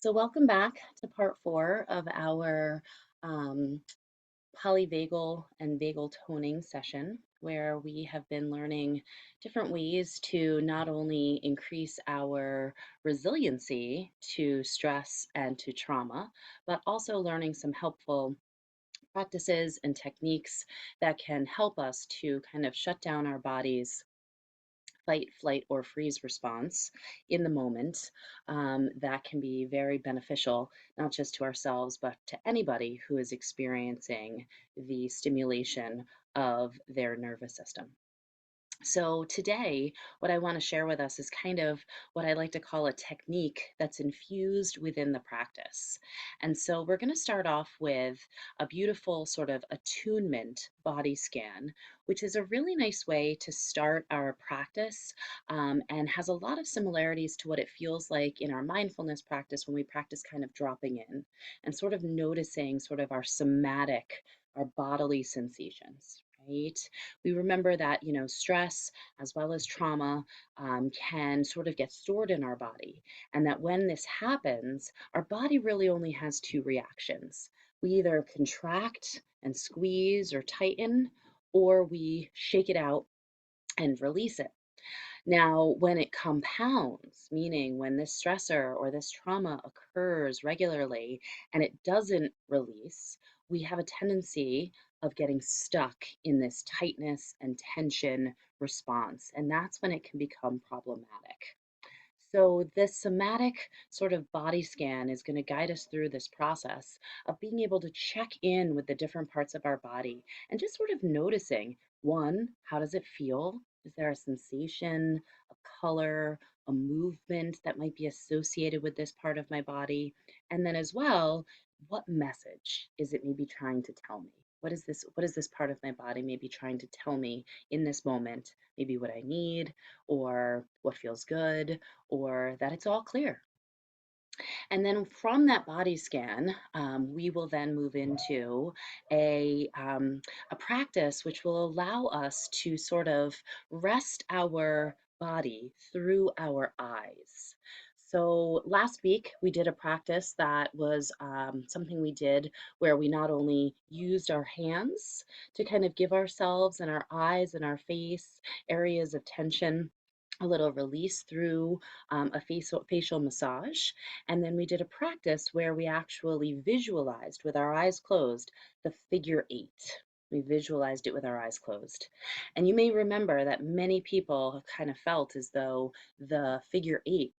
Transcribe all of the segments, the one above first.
So, welcome back to part four of our um, polyvagal and vagal toning session, where we have been learning different ways to not only increase our resiliency to stress and to trauma, but also learning some helpful practices and techniques that can help us to kind of shut down our body's fight, flight, or freeze response in the moment that can be very beneficial, not just to ourselves, but to anybody who is experiencing the stimulation of their nervous system. So, today, what I want to share with us is kind of what I like to call a technique that's infused within the practice. And so, we're going to start off with a beautiful sort of attunement body scan, which is a really nice way to start our practice and has a lot of similarities to what it feels like in our mindfulness practice when we practice kind of dropping in and sort of noticing sort of our somatic, our bodily sensations. Right? We remember that stress as well as trauma can sort of get stored in our body, and that when this happens, our body really only has two reactions. We either contract and squeeze or tighten, or we shake it out and release it. Now, when it compounds, meaning when this stressor or this trauma occurs regularly and it doesn't release, we have a tendency of getting stuck in this tightness and tension response. And that's when it can become problematic. So, this somatic sort of body scan is going to guide us through this process of being able to check in with the different parts of our body and just sort of noticing one, how does it feel? Is there a sensation, a color, a movement that might be associated with this part of my body? And then, as well, what message is it maybe trying to tell me? What is this part of my body maybe trying to tell me in this moment? Maybe what I need, or what feels good, or that it's all clear. And then from that body scan, we will then move into a practice which will allow us to sort of rest our body through our eyes. So last week we did a practice that was something we did where we not only used our hands to kind of give ourselves and our eyes and our face areas of tension a little release through a facial massage. And then we did a practice where we actually visualized with our eyes closed the figure eight. We visualized it with our eyes closed. And you may remember that many people have kind of felt as though the figure eight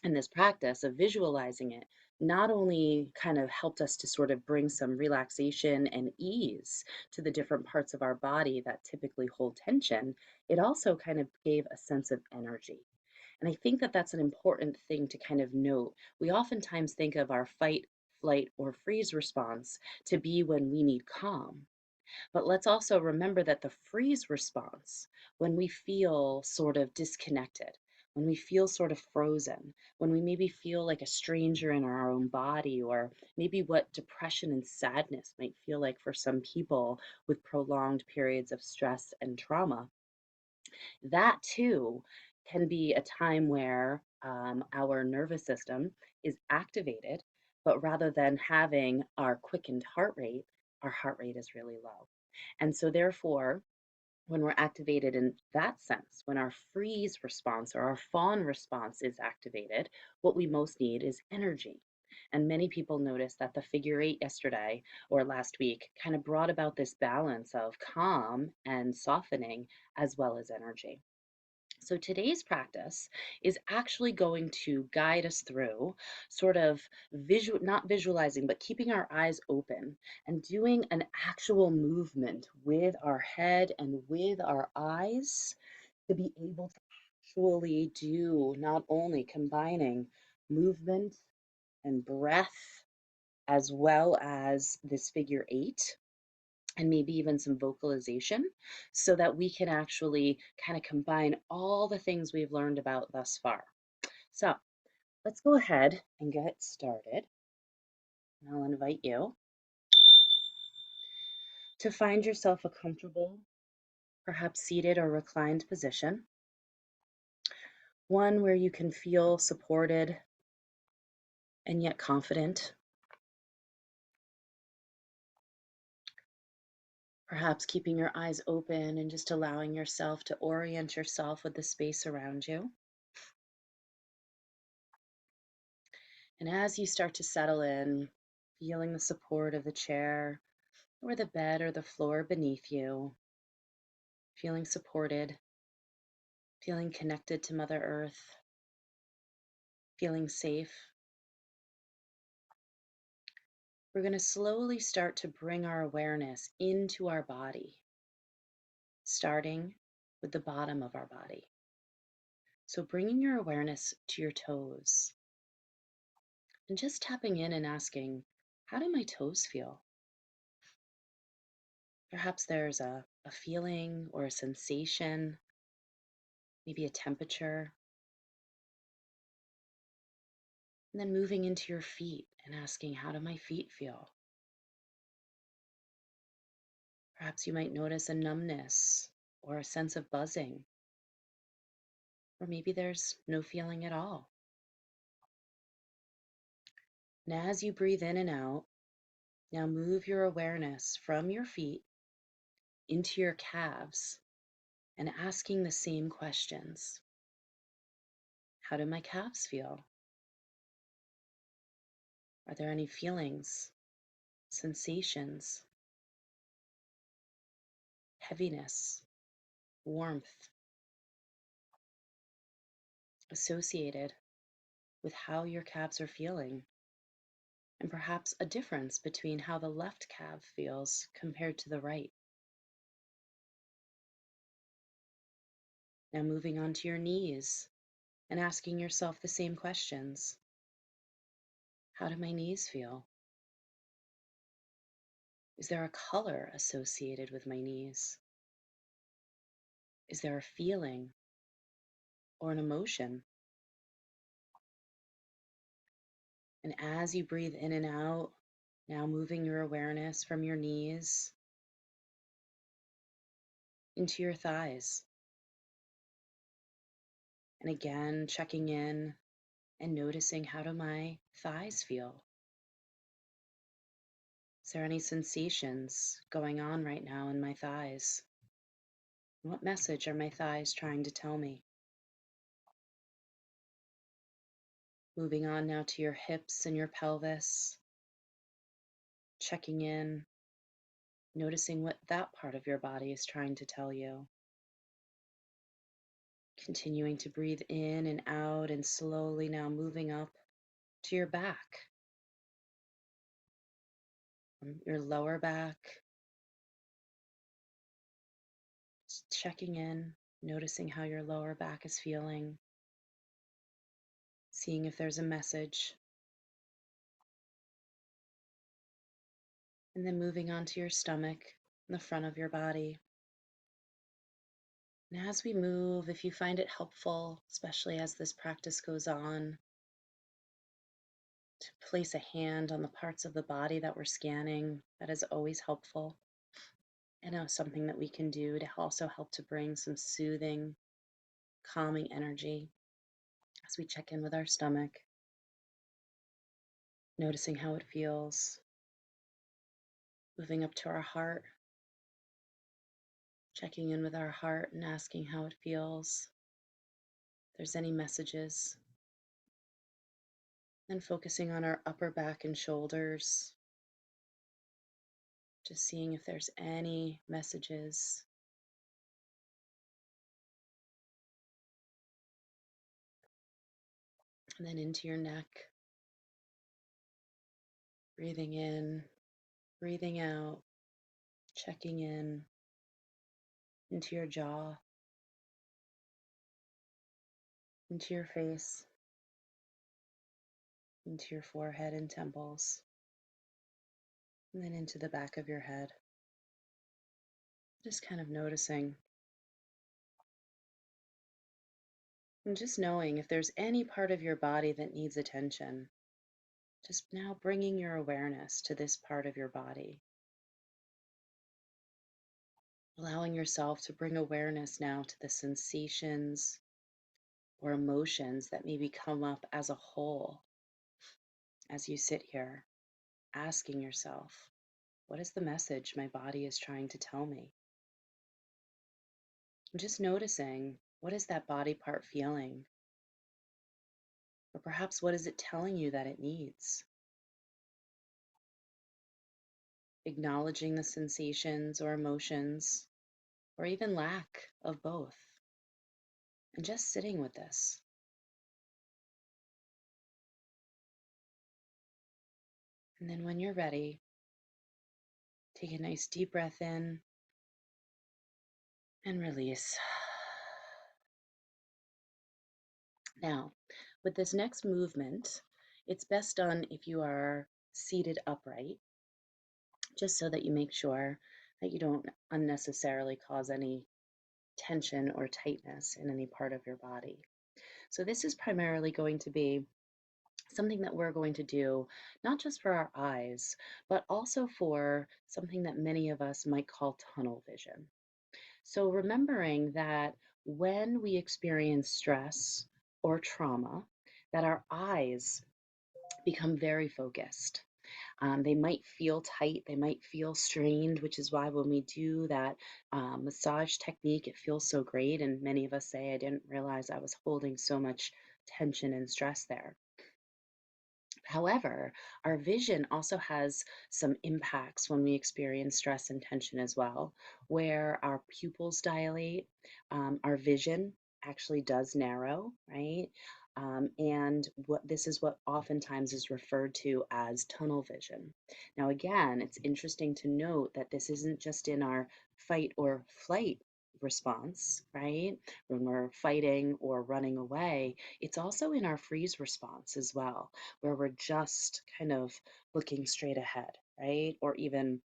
in this practice of visualizing it not only kind of helped us to sort of bring some relaxation and ease to the different parts of our body that typically hold tension, it also kind of gave a sense of energy. And I think that that's an important thing to kind of note. We oftentimes think of our fight, flight, or freeze response to be when we need calm. But let's also remember that the freeze response, when we feel sort of disconnected, when we feel sort of frozen, when we maybe feel like a stranger in our own body, or maybe what depression and sadness might feel like for some people with prolonged periods of stress and trauma, that too can be a time where our nervous system is activated, but rather than having our quickened heart rate, our heart rate is really low. And so, therefore, when we're activated in that sense, when our freeze response or our fawn response is activated, what we most need is energy. And many people noticed that the figure eight yesterday or last week kind of brought about this balance of calm and softening as well as energy. So today's practice is actually going to guide us through sort of not visualizing, but keeping our eyes open and doing an actual movement with our head and with our eyes to be able to actually do not only combining movement and breath as well as this figure eight and maybe even some vocalization so that we can actually kind of combine all the things we've learned about thus far. So let's go ahead and get started. And I'll invite you to find yourself a comfortable, perhaps seated or reclined position, one where you can feel supported and yet confident. Perhaps keeping your eyes open and just allowing yourself to orient yourself with the space around you. And as you start to settle in, feeling the support of the chair or the bed or the floor beneath you, feeling supported, feeling connected to Mother Earth, feeling safe, we're going to slowly start to bring our awareness into our body, starting with the bottom of our body. So bringing your awareness to your toes and just tapping in and asking, how do my toes feel? Perhaps there's a feeling or a sensation, maybe a temperature. And then moving into your feet and asking, how do my feet feel? Perhaps you might notice a numbness or a sense of buzzing, or maybe there's no feeling at all. And as you breathe in and out, now move your awareness from your feet into your calves and asking the same questions. How do my calves feel? Are there any feelings, sensations, heaviness, warmth associated with how your calves are feeling? And perhaps a difference between how the left calf feels compared to the right. Now moving on to your knees and asking yourself the same questions. How do my knees feel? Is there a color associated with my knees? Is there a feeling or an emotion? And as you breathe in and out, now moving your awareness from your knees into your thighs. And again, checking in and noticing, how do my thighs feel? Is there any sensations going on right now in my thighs? What message are my thighs trying to tell me? Moving on now to your hips and your pelvis, checking in, noticing what that part of your body is trying to tell you. Continuing to breathe in and out, and slowly now moving up to your back, from your lower back, just checking in, noticing how your lower back is feeling, seeing if there's a message, and then moving on to your stomach and the front of your body. And as we move, if you find it helpful, especially as this practice goes on, to place a hand on the parts of the body that we're scanning, that is always helpful. I know something that we can do to also help to bring some soothing, calming energy as we check in with our stomach, noticing how it feels, moving up to our heart, checking in with our heart and asking how it feels, if there's any messages, then focusing on our upper back and shoulders, just seeing if there's any messages. And then into your neck, breathing in, breathing out, checking in into your jaw, into your face, into your forehead and temples, and then into the back of your head. Just kind of noticing and just knowing if there's any part of your body that needs attention. Just now bringing your awareness to this part of your body. Allowing yourself to bring awareness now to the sensations or emotions that maybe come up as a whole. as you sit here, asking yourself, what is the message my body is trying to tell me? And just noticing, what is that body part feeling? Or perhaps what is it telling you that it needs? Acknowledging the sensations or emotions, or even lack of both, and just sitting with this. And then when you're ready, take a nice deep breath in and release. Now, with this next movement, it's best done if you are seated upright, just so that you make sure that you don't unnecessarily cause any tension or tightness in any part of your body. So, this is primarily going to be something that we're going to do not just for our eyes, but also for something that many of us might call tunnel vision. So, remembering that when we experience stress or trauma, that our eyes become very focused. They might feel tight, they might feel strained, which is why when we do that massage technique, it feels so great. And many of us say, I didn't realize I was holding so much tension and stress there. However, our vision also has some impacts when we experience stress and tension as well, where our pupils dilate, our vision actually does narrow, right? And what this is what oftentimes is referred to as tunnel vision. Now, again, it's interesting to note that this isn't just in our fight or flight response, right? When we're fighting or running away, it's also in our freeze response as well, where we're just kind of looking straight ahead, right? Or even,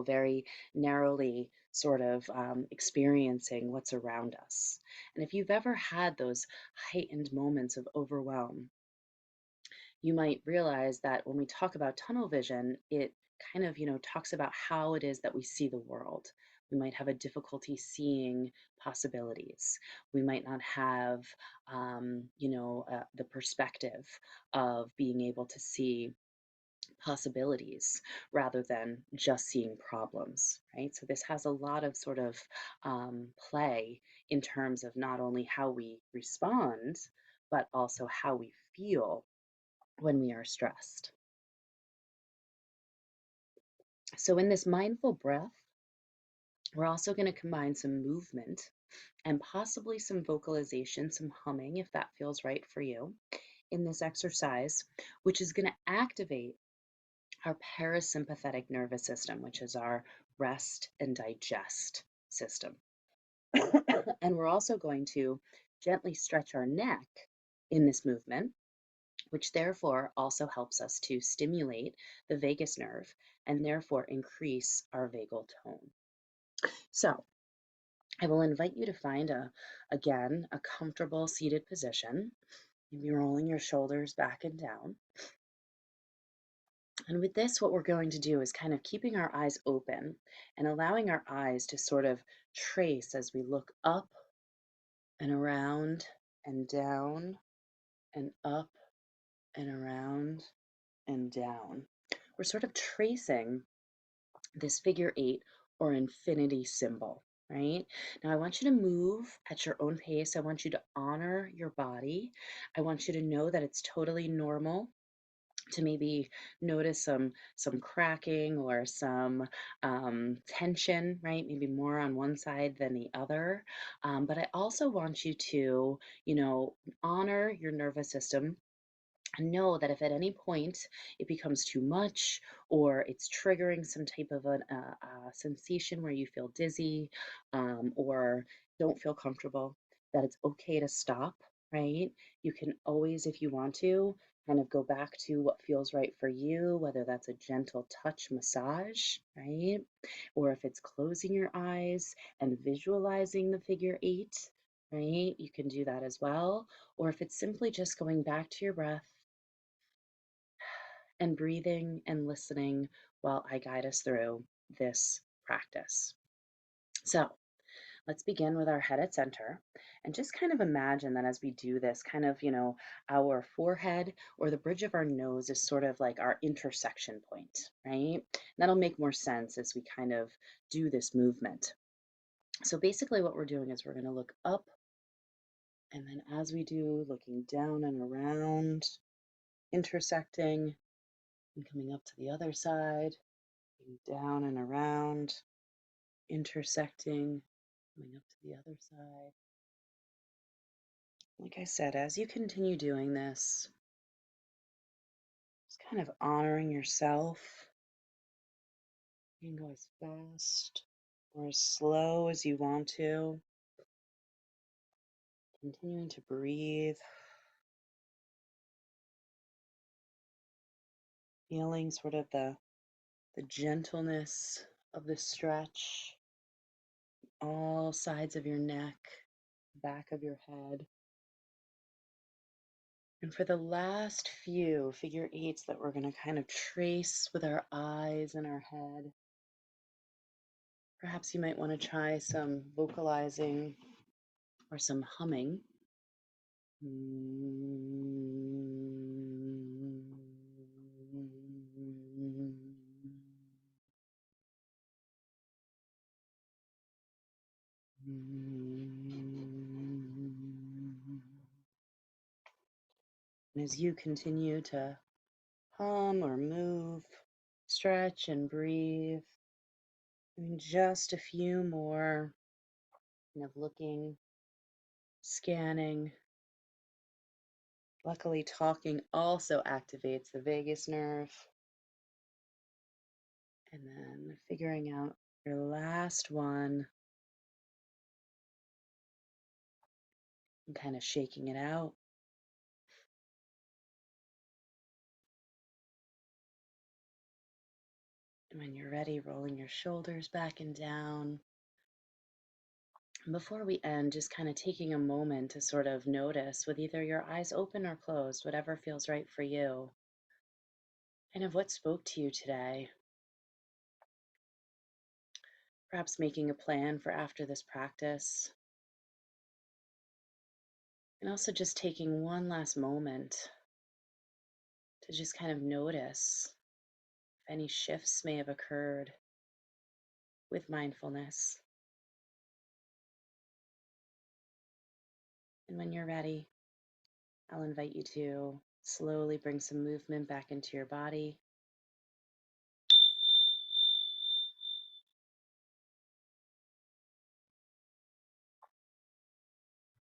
very narrowly sort of experiencing what's around us. And if you've ever had those heightened moments of overwhelm, you might realize that when we talk about tunnel vision, it kind of, talks about how it is that we see the world. We might have a difficulty seeing possibilities. We might not have, the perspective of being able to see possibilities rather than just seeing problems, right? So this has a lot of sort of play in terms of not only how we respond, but also how we feel when we are stressed. So, in this mindful breath, we're also going to combine some movement and possibly some vocalization, some humming, if that feels right for you, in this exercise, which is going to activate our parasympathetic nervous system, which is our rest and digest system. And we're also going to gently stretch our neck in this movement, which therefore also helps us to stimulate the vagus nerve and therefore increase our vagal tone. So I will invite you to find again, a comfortable seated position. Maybe rolling your shoulders back and down. And with this, what we're going to do is kind of keeping our eyes open and allowing our eyes to sort of trace as we look up and around and down and up and around and down. We're sort of tracing this figure eight or infinity symbol, right? Now, I want you to move at your own pace. I want you to honor your body. I want you to know that it's totally normal to maybe notice some cracking or some tension, right? Maybe more on one side than the other. But I also want you to, honor your nervous system and know that if at any point it becomes too much or it's triggering some type of sensation where you feel dizzy or don't feel comfortable, that it's okay to stop, right? You can always, if you want to, kind of go back to what feels right for you, whether that's a gentle touch massage, right? Or if it's closing your eyes and visualizing the figure eight, right? You can do that as well. Or if it's simply just going back to your breath and breathing and listening while I guide us through this practice. So Let's begin with our head at center and just kind of imagine that as we do this, kind of, our forehead or the bridge of our nose is sort of like our intersection point, right? That'll make more sense as we kind of do this movement. So basically, what we're doing is we're going to look up, and then as we do, looking down and around, intersecting, and coming up to the other side, down and around, intersecting, coming up to the other side. Like I said, as you continue doing this, just kind of honoring yourself. You can go as fast or as slow as you want to. Continuing to breathe, feeling sort of the gentleness of the stretch, all sides of your neck, back of your head. And for the last few figure eights that we're going to kind of trace with our eyes and our head, perhaps you might want to try some vocalizing or some humming. And as you continue to hum or move, stretch and breathe, and just a few more, kind of looking, scanning. Luckily, talking also activates the vagus nerve. And then figuring out your last one and kind of shaking it out. And when you're ready, rolling your shoulders back and down. And before we end, just kind of taking a moment to sort of notice with either your eyes open or closed, whatever feels right for you, kind of what spoke to you today. Perhaps making a plan for after this practice. And also just taking one last moment to just kind of notice if any shifts may have occurred with mindfulness. And when you're ready, I'll invite you to slowly bring some movement back into your body.